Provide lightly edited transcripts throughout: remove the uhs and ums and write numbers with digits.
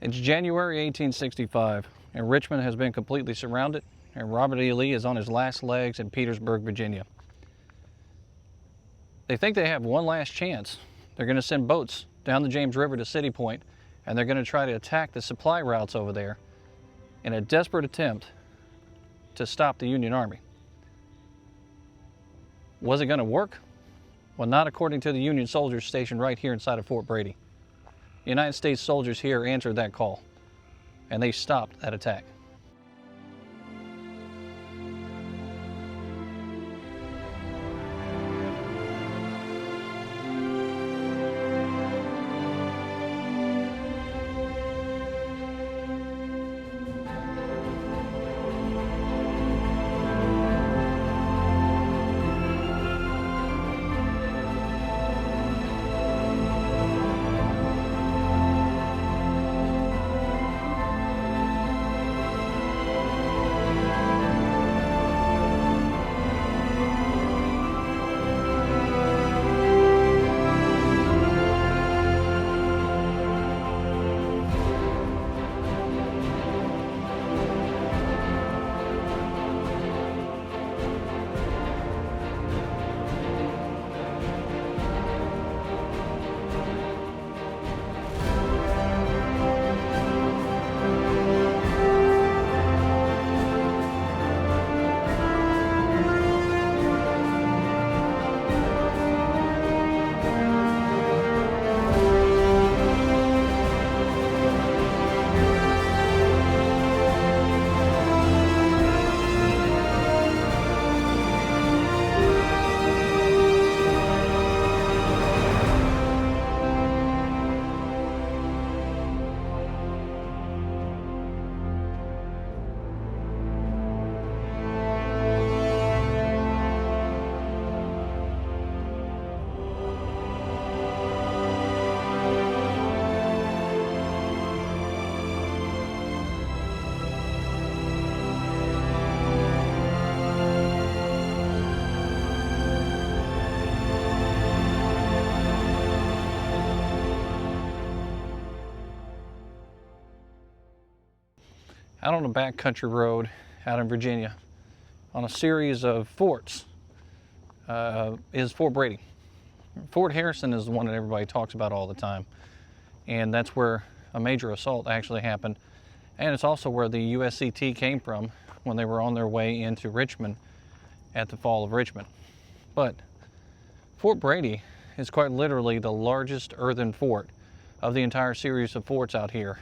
It's January 1865, and Richmond has been completely surrounded, and Robert E. Lee is on his last legs in Petersburg, Virginia. They think they have one last chance. They're going to send boats down the James River to City Point, and they're going to try to attack the supply routes over there in a desperate attempt to stop the Union Army. Was it going to work? Well, not according to the Union soldiers stationed right here inside of Fort Brady. The United States soldiers here answered that call, and they stopped that attack. Out on a backcountry road out in Virginia, on a series of forts, is Fort Brady. Fort Harrison is the one that everybody talks about all the time, and that's where a major assault actually happened, and it's also where the USCT came from when they were on their way into Richmond at the fall of Richmond. But Fort Brady is quite literally the largest earthen fort of the entire series of forts out here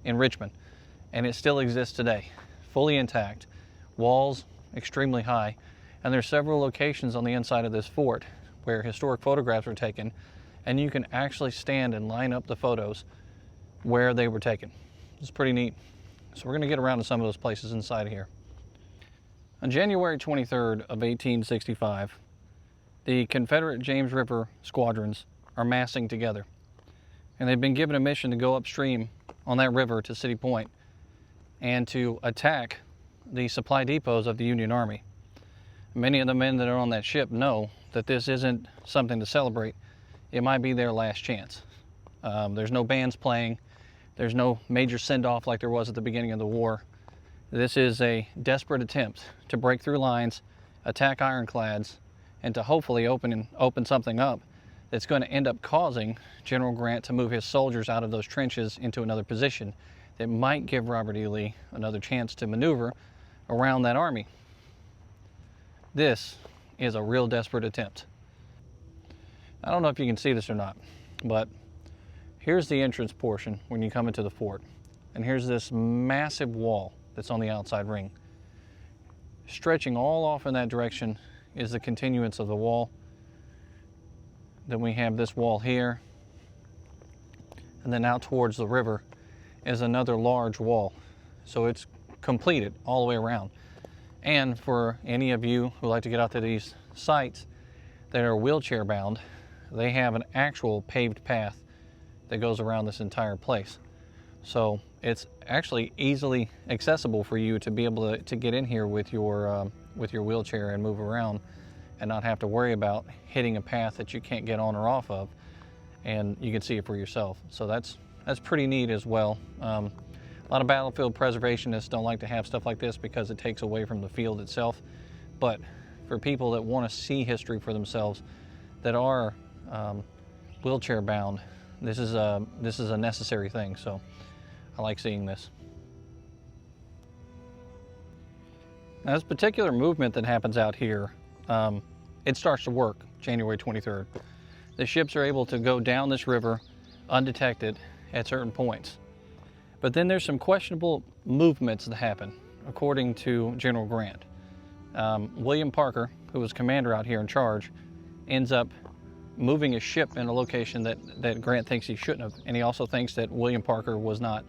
in Richmond. And it still exists today, fully intact, walls extremely high, and there's several locations on the inside of this fort where historic photographs were taken, and you can actually stand and line up the photos where they were taken. It's pretty neat. So we're going to get around to some of those places inside here. On January 23rd of 1865, the Confederate James River Squadrons are massing together, and they've been given a mission to go upstream on that river to City Point and to attack the supply depots of the Union Army. Many of the men that are on that ship know that this isn't something to celebrate. It might be their last chance. There's no bands playing. There's no major send-off like there was at the beginning of the war. This is a desperate attempt to break through lines, attack ironclads, and to hopefully open something up that's going to end up causing General Grant to move his soldiers out of those trenches into another position that might give Robert E. Lee another chance to maneuver around that army. This is a real desperate attempt. I don't know if you can see this or not, but here's the entrance portion when you come into the fort. And here's this massive wall that's on the outside ring. Stretching all off in that direction is the continuance of the wall. Then we have this wall here. And then out towards the river is another large wall. So it's completed all the way around. And for any of you who like to get out to these sites that are wheelchair bound, they have an actual paved path that goes around this entire place. So it's actually easily accessible for you to be able to get in here with your wheelchair and move around and not have to worry about hitting a path that you can't get on or off of, and you can see it for yourself. So that's That's pretty neat as well. A lot of battlefield preservationists don't like to have stuff like this because it takes away from the field itself. But for people that want to see history for themselves, that are wheelchair bound, this is a necessary thing. So I like seeing this. Now, this particular movement that happens out here, it starts to work January 23rd. The ships are able to go down this river undetected at certain points. But then there's some questionable movements that happen, according to General Grant. William Parker, who was commander out here in charge, ends up moving a ship in a location that Grant thinks he shouldn't have. And he also thinks that William Parker was not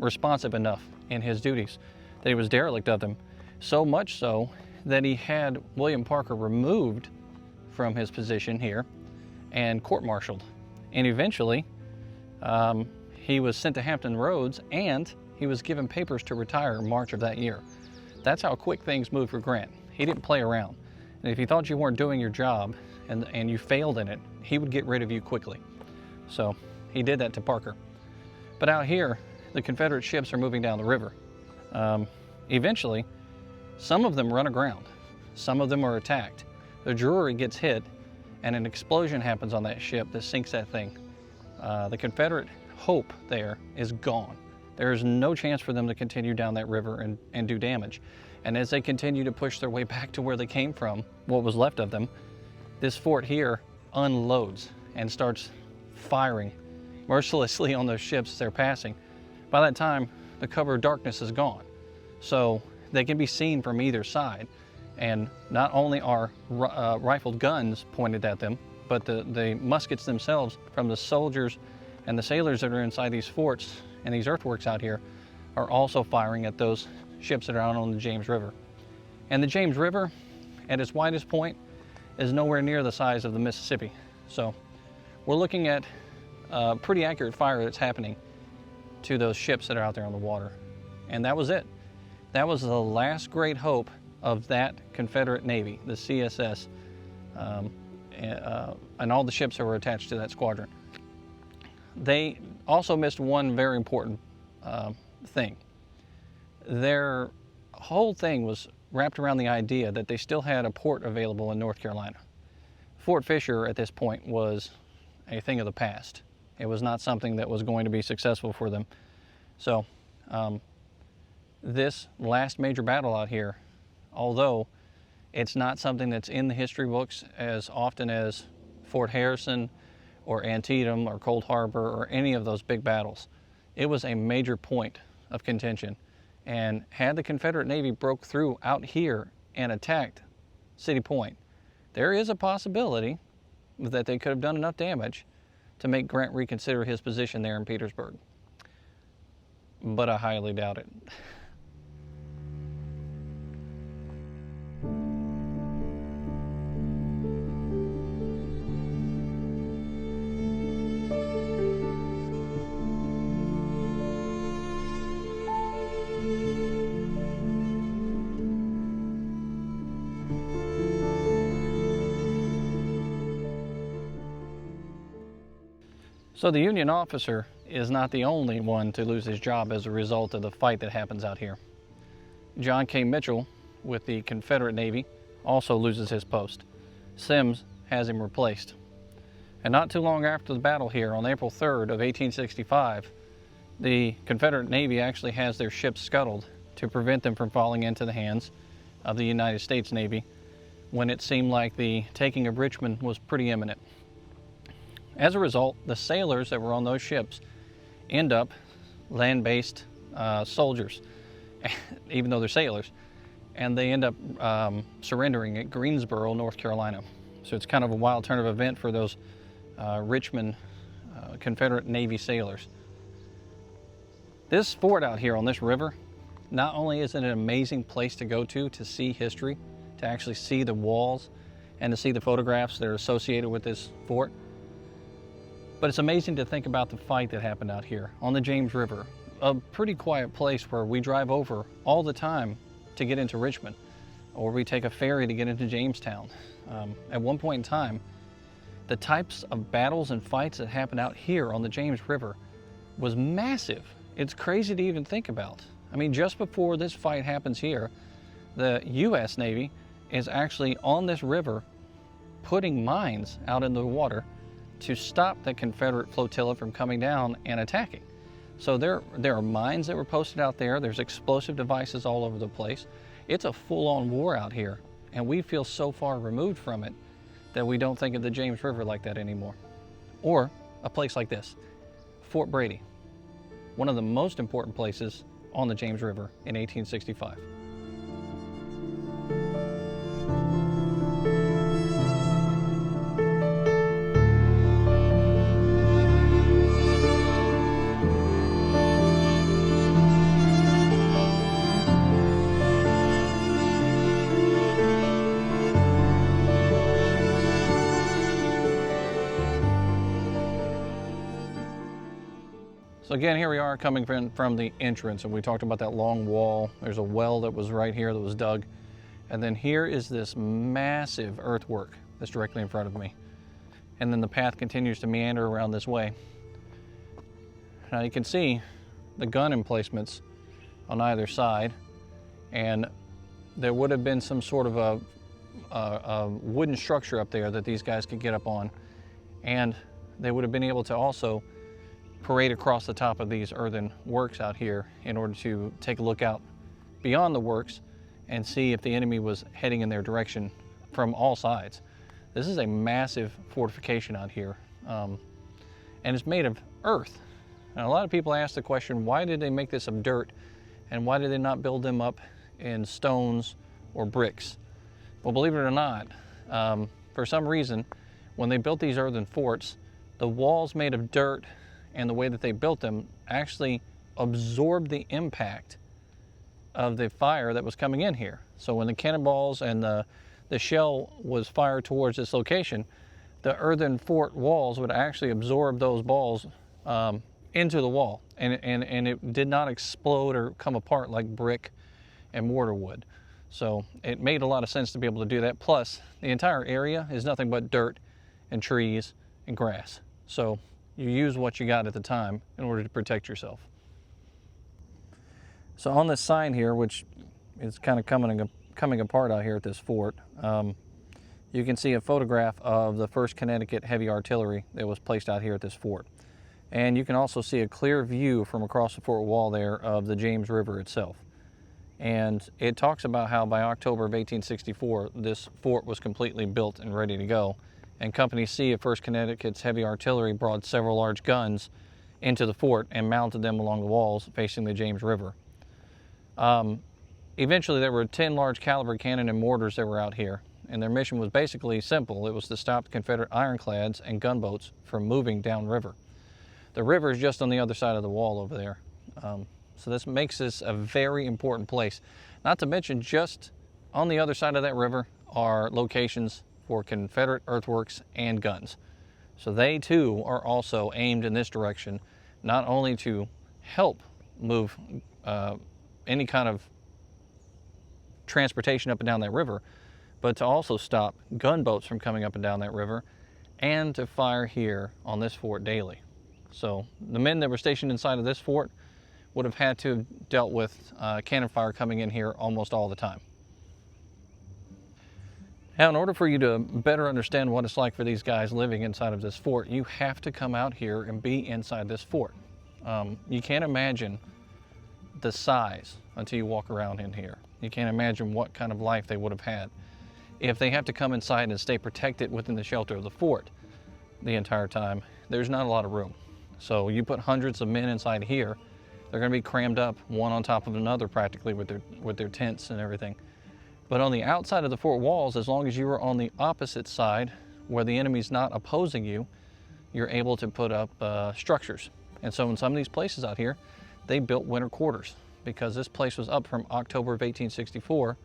responsive enough in his duties, that he was derelict of them. So much so that he had William Parker removed from his position here and court-martialed. And eventually, he was sent to Hampton Roads, and he was given papers to retire in March of that year. That's how quick things moved for Grant. He didn't play around. And if he thought you weren't doing your job and you failed in it, he would get rid of you quickly. So he did that to Parker. But out here, the Confederate ships are moving down the river. Eventually, some of them run aground. Some of them are attacked. The Drury gets hit, and an explosion happens on that ship that sinks that thing. The Confederate hope there is gone. There is no chance for them to continue down that river and do damage. And as they continue to push their way back to where they came from, what was left of them, this fort here unloads and starts firing mercilessly on those ships as they're passing. By that time, the cover of darkness is gone. So they can be seen from either side. And not only are rifled guns pointed at them, but the muskets themselves from the soldiers and the sailors that are inside these forts and these earthworks out here are also firing at those ships that are out on the James River. And the James River, at its widest point, is nowhere near the size of the Mississippi. So we're looking at pretty accurate fire that's happening to those ships that are out there on the water. And that was it. That was the last great hope of that Confederate Navy, the CSS, and all the ships that were attached to that squadron. They also missed one very important thing. Their whole thing was wrapped around the idea that they still had a port available in North Carolina. Fort Fisher at this point was a thing of the past. It was not something that was going to be successful for them. So this last major battle out here, although it's not something that's in the history books as often as Fort Harrison or Antietam or Cold Harbor or any of those big battles, it was a major point of contention. And had the Confederate Navy broke through out here and attacked City Point, there is a possibility that they could have done enough damage to make Grant reconsider his position there in Petersburg. But I highly doubt it. So the Union officer is not the only one to lose his job as a result of the fight that happens out here. John K. Mitchell with the Confederate Navy also loses his post. Sims has him replaced. And not too long after the battle here, on April 3rd of 1865, the Confederate Navy actually has their ships scuttled to prevent them from falling into the hands of the United States Navy when it seemed like the taking of Richmond was pretty imminent. As a result, the sailors that were on those ships end up land-based soldiers, even though they're sailors, and they end up surrendering at Greensboro, North Carolina. So it's kind of a wild turn of event for those Richmond Confederate Navy sailors. This fort out here on this river, not only is it an amazing place to go to see history, to actually see the walls and to see the photographs that are associated with this fort, but it's amazing to think about the fight that happened out here on the James River, a pretty quiet place where we drive over all the time to get into Richmond, or we take a ferry to get into Jamestown. At one point in time, the types of battles and fights that happened out here on the James River was massive. It's crazy to even think about. I mean, just before this fight happens here, the U.S. Navy is actually on this river putting mines out in the water to stop the Confederate flotilla from coming down and attacking. So there are mines that were posted out there. There's explosive devices all over the place. It's a full-on war out here, and we feel so far removed from it that we don't think of the James River like that anymore. Or a place like this, Fort Brady, one of the most important places on the James River in 1865. So again, here we are coming from the entrance, and we talked about that long wall. There's a well that was right here that was dug. And then here is this massive earthwork that's directly in front of me. And then the path continues to meander around this way. Now you can see the gun emplacements on either side, and there would have been some sort of a wooden structure up there that these guys could get up on, and they would have been able to also parade across the top of these earthen works out here in order to take a look out beyond the works and see if the enemy was heading in their direction from all sides. This is a massive fortification out here, and it's made of earth. Now, a lot of people ask the question, why did they make this of dirt, and why did they not build them up in stones or bricks? Well, believe it or not, for some reason, when they built these earthen forts, the walls made of dirt and the way that they built them actually absorbed the impact of the fire that was coming in here. So when the cannonballs and the shell was fired towards this location, the earthen fort walls would actually absorb those balls into the wall, and it did not explode or come apart like brick and mortar would. So it made a lot of sense to be able to do that. Plus, the entire area is nothing but dirt and trees and grass. So you use what you got at the time in order to protect yourself. So on this sign here, which is kind of coming apart out here at this fort, you can see a photograph of the 1st Connecticut Heavy Artillery that was placed out here at this fort. And you can also see a clear view from across the fort wall there of the James River itself. And it talks about how by October of 1864, this fort was completely built and ready to go. And Company C of 1st Connecticut's Heavy Artillery brought several large guns into the fort and mounted them along the walls facing the James River. Eventually there were 10 large caliber cannon and mortars that were out here, and their mission was basically simple. It was to stop the Confederate ironclads and gunboats from moving downriver. The river is just on the other side of the wall over there. So this makes this a very important place. Not to mention, just on the other side of that river are locations for Confederate earthworks and guns. So they too are also aimed in this direction, not only to help move any kind of transportation up and down that river, but to also stop gunboats from coming up and down that river and to fire here on this fort daily. So the men that were stationed inside of this fort would have had to have dealt with cannon fire coming in here almost all the time. Now, in order for you to better understand what it's like for these guys living inside of this fort, you have to come out here and be inside this fort. You can't imagine the size until you walk around in here. You can't imagine what kind of life they would have had if they have to come inside and stay protected within the shelter of the fort the entire time. There's not a lot of room. So you put hundreds of men inside here, they're going to be crammed up one on top of another practically with their tents and everything. But on the outside of the fort walls, as long as you are on the opposite side where the enemy's not opposing you, you're able to put up structures. And so in some of these places out here, they built winter quarters because this place was up from October of 1864,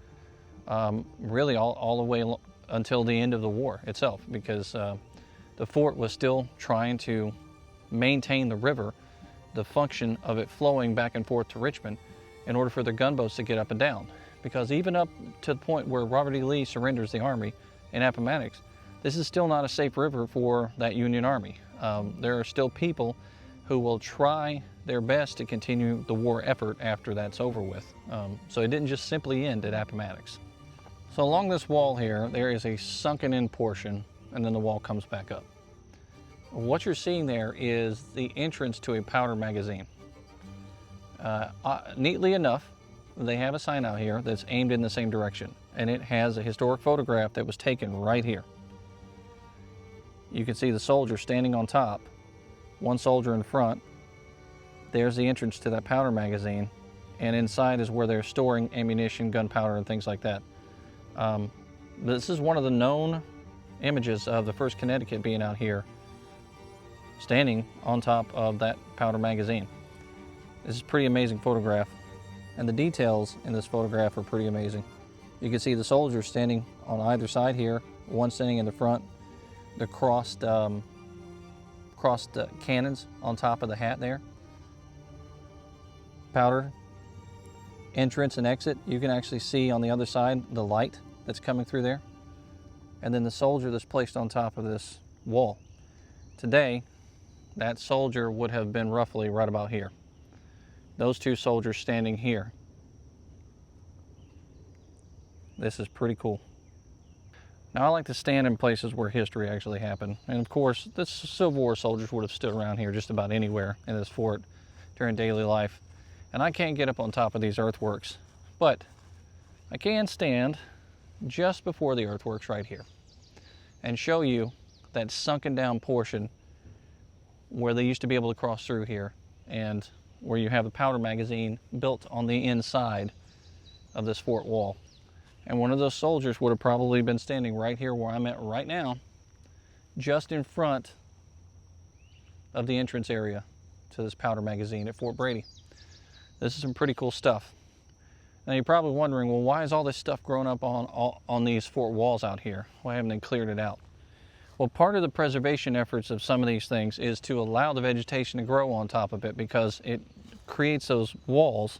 really all the way until the end of the war itself, because the fort was still trying to maintain the river, the function of it flowing back and forth to Richmond in order for the gunboats to get up and down. Because even up to the point where Robert E. Lee surrenders the army in Appomattox, this is still not a safe river for that Union Army. There are still people who will try their best to continue the war effort after that's over with. So it didn't just simply end at Appomattox. So along this wall here, there is a sunken in portion, and then the wall comes back up. What you're seeing there is the entrance to a powder magazine. Neatly enough, they have a sign out here that's aimed in the same direction, and it has a historic photograph that was taken right here. You can see the soldier standing on top, one soldier in front. There's the entrance to that powder magazine, and inside is where they're storing ammunition, gunpowder, and things like that. This is one of the known images of the 1st Connecticut being out here, standing on top of that powder magazine. This is a pretty amazing photograph, and the details in this photograph are pretty amazing. You can see the soldiers standing on either side here, one standing in the front, the crossed cannons on top of the hat there. Powder entrance and exit. You can actually see on the other side the light that's coming through there. And then the soldier that's placed on top of this wall. Today, that soldier would have been roughly right about here. Those two soldiers standing here. This is pretty cool. Now, I like to stand in places where history actually happened. And of course, the Civil War soldiers would have stood around here just about anywhere in this fort during daily life. And I can't get up on top of these earthworks, but I can stand just before the earthworks right here and show you that sunken down portion where they used to be able to cross through here, and where you have the powder magazine built on the inside of this fort wall. And one of those soldiers would have probably been standing right here where I'm at right now, just in front of the entrance area to this powder magazine at Fort Brady. This is some pretty cool stuff. Now you're probably wondering, well, why is all this stuff growing up on these fort walls out here? Why haven't they cleared it out? Well, part of the preservation efforts of some of these things is to allow the vegetation to grow on top of it, because it creates those walls,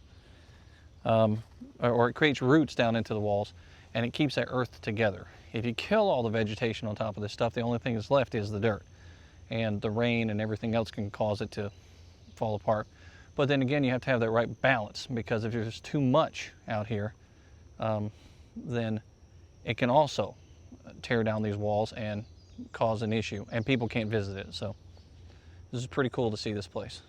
or it creates roots down into the walls, and it keeps that earth together. If you kill all the vegetation on top of this stuff, the only thing that's left is the dirt. And the rain and everything else can cause it to fall apart. But then again, you have to have that right balance, because if there's too much out here, then it can also tear down these walls and cause an issue, and people can't visit it. So this is pretty cool to see this place.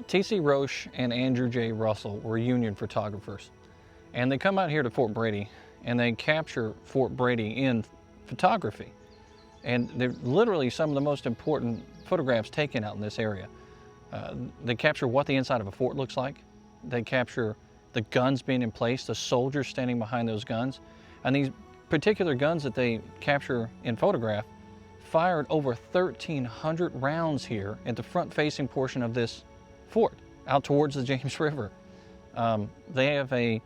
T.C. Roche and Andrew J. Russell were Union photographers, and they come out here to Fort Brady and they capture Fort Brady in photography. And they're literally some of the most important photographs taken out in this area. They capture what the inside of a fort looks like. They capture the guns being in place, the soldiers standing behind those guns. And these particular guns that they capture in photograph fired over 1,300 rounds here at the front-facing portion of this fort out towards the James River. They have a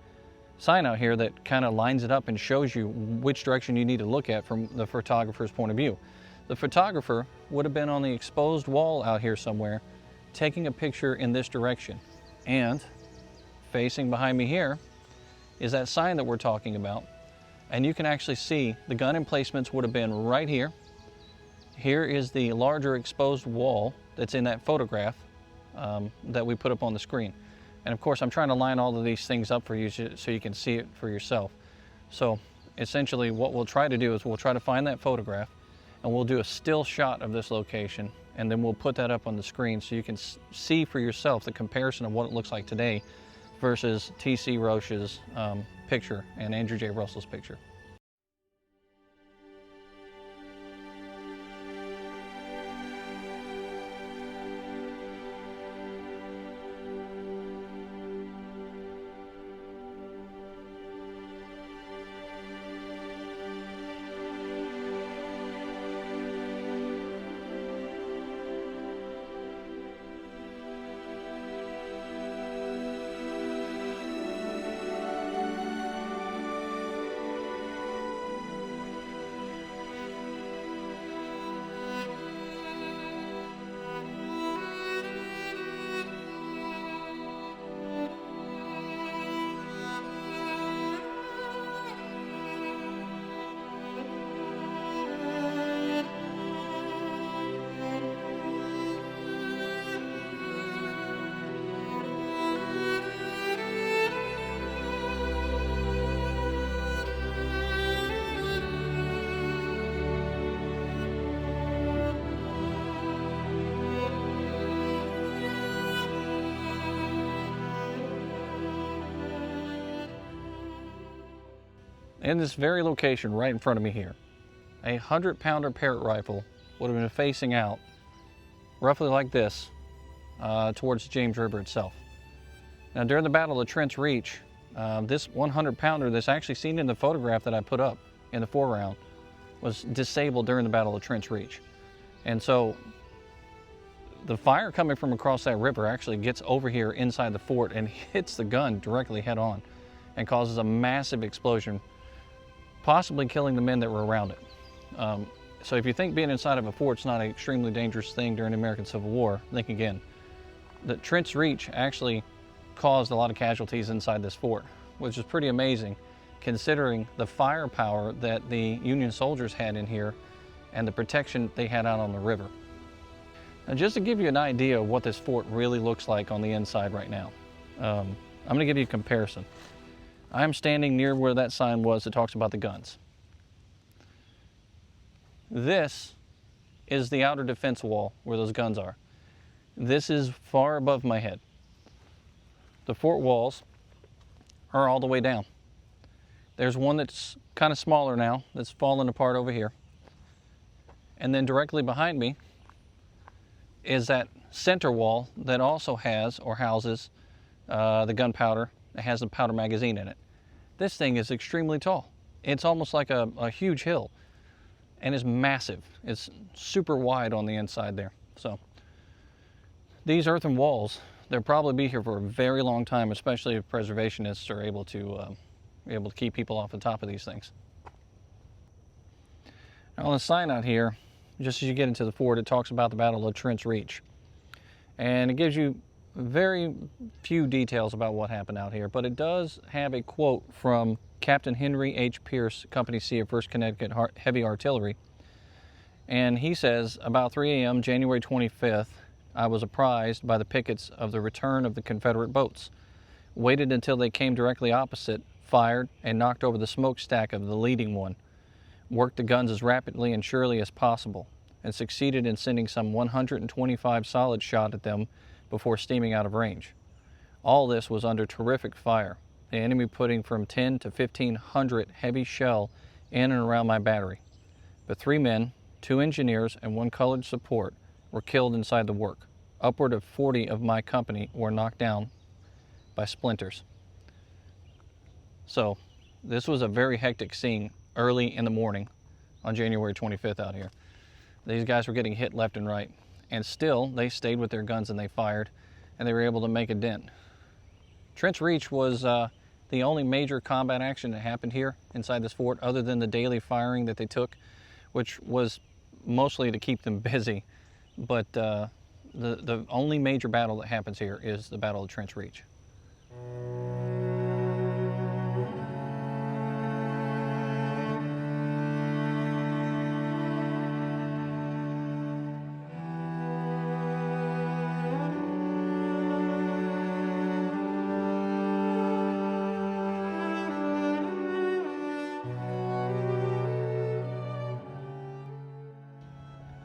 sign out here that kind of lines it up and shows you which direction you need to look at from the photographer's point of view. The photographer would have been on the exposed wall out here somewhere, taking a picture in this direction. And facing behind me here is that sign that we're talking about. And you can actually see the gun emplacements would have been right here. Here is the larger exposed wall that's in that photograph that we put up on the screen. And of course, I'm trying to line all of these things up for you so you can see it for yourself. So essentially what we'll try to do is we'll try to find that photograph, and we'll do a still shot of this location, and then we'll put that up on the screen so you can see for yourself the comparison of what it looks like today versus T.C. Roche's picture and Andrew J. Russell's picture. in this very location right in front of me here, a 100-pounder Parrott rifle would have been facing out roughly like this towards the James River itself. Now during the Battle of Trent's Reach, this 100-pounder that's actually seen in the photograph that I put up in the foreground was disabled during the Battle of Trent's Reach. And so the fire coming from across that river actually gets over here inside the fort and hits the gun directly head on and causes a massive explosion, possibly killing the men that were around it. So if you think being inside of a fort's not an extremely dangerous thing during the American Civil War, think again. The Trent's Reach actually caused a lot of casualties inside this fort, which is pretty amazing considering the firepower that the Union soldiers had in here and the protection they had out on the river. Now just to give you an idea of what this fort really looks like on the inside right now, I'm going to give you a comparison. I'm standing near where that sign was that talks about the guns. This is the outer defense wall where those guns are. This is far above my head. The fort walls are all the way down. There's one that's kind of smaller now, that's fallen apart over here. And then directly behind me is that center wall that also has or houses the gunpowder. It has the powder magazine in it. This thing is extremely tall. It's almost like a huge hill, and it's massive. It's super wide on the inside there. So these earthen walls, they'll probably be here for a very long time, especially if preservationists are able to keep people off the top of these things. Now on the sign out here, just as you get into the fort, it talks about the Battle of Trent's Reach. And it gives you very few details about what happened out here, but it does have a quote from Captain Henry H. Peirce, Company C of 1st Connecticut Heavy Artillery. And he says, about 3 a.m. January 25th, I was apprised by the pickets of the return of the Confederate boats. Waited until they came directly opposite, fired, and knocked over the smokestack of the leading one. Worked the guns as rapidly and surely as possible, and succeeded in sending some 125 solid shot at them before steaming out of range. All this was under terrific fire, the enemy putting from 10 to 1,500 heavy shell in and around my battery. But 3 men, 2 engineers, and 1 colored support were killed inside the work. Upward of 40 of my company were knocked down by splinters. So this was a very hectic scene early in the morning on January 25th out here. These guys were getting hit left and right, and still they stayed with their guns and they fired, and they were able to make a dent. Trent's Reach was the only major combat action that happened here inside this fort, other than the daily firing that they took, which was mostly to keep them busy. But the only major battle that happens here is the Battle of Trent's Reach.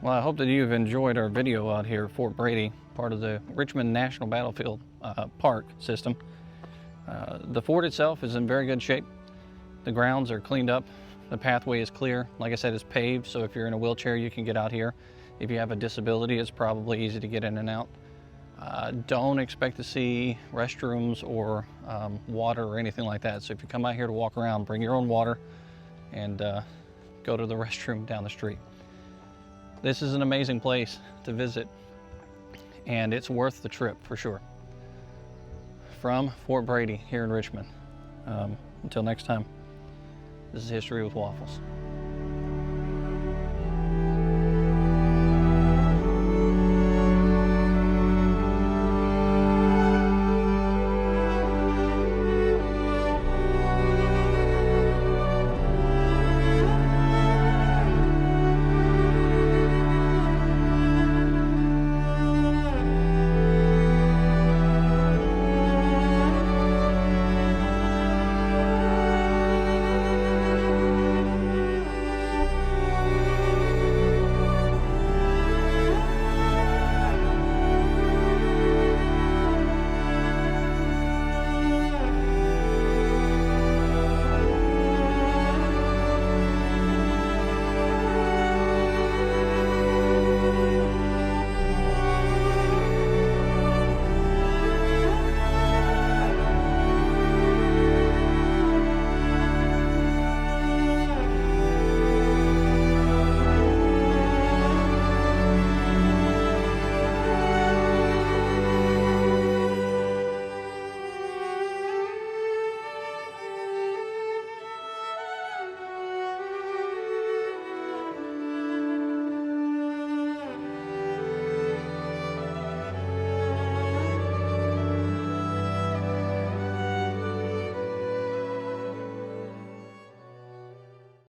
Well, I hope that you've enjoyed our video out here at Fort Brady, part of the Richmond National Battlefield Park system. The fort itself is in very good shape. The grounds are cleaned up. The pathway is clear. Like I said, it's paved, so if you're in a wheelchair, you can get out here. If you have a disability, it's probably easy to get in and out. Don't expect to see restrooms or water or anything like that. So if you come out here to walk around, bring your own water and go to the restroom down the street. This is an amazing place to visit, and it's worth the trip for sure. From Fort Brady here in Richmond. Until next time, this is History with Waffles.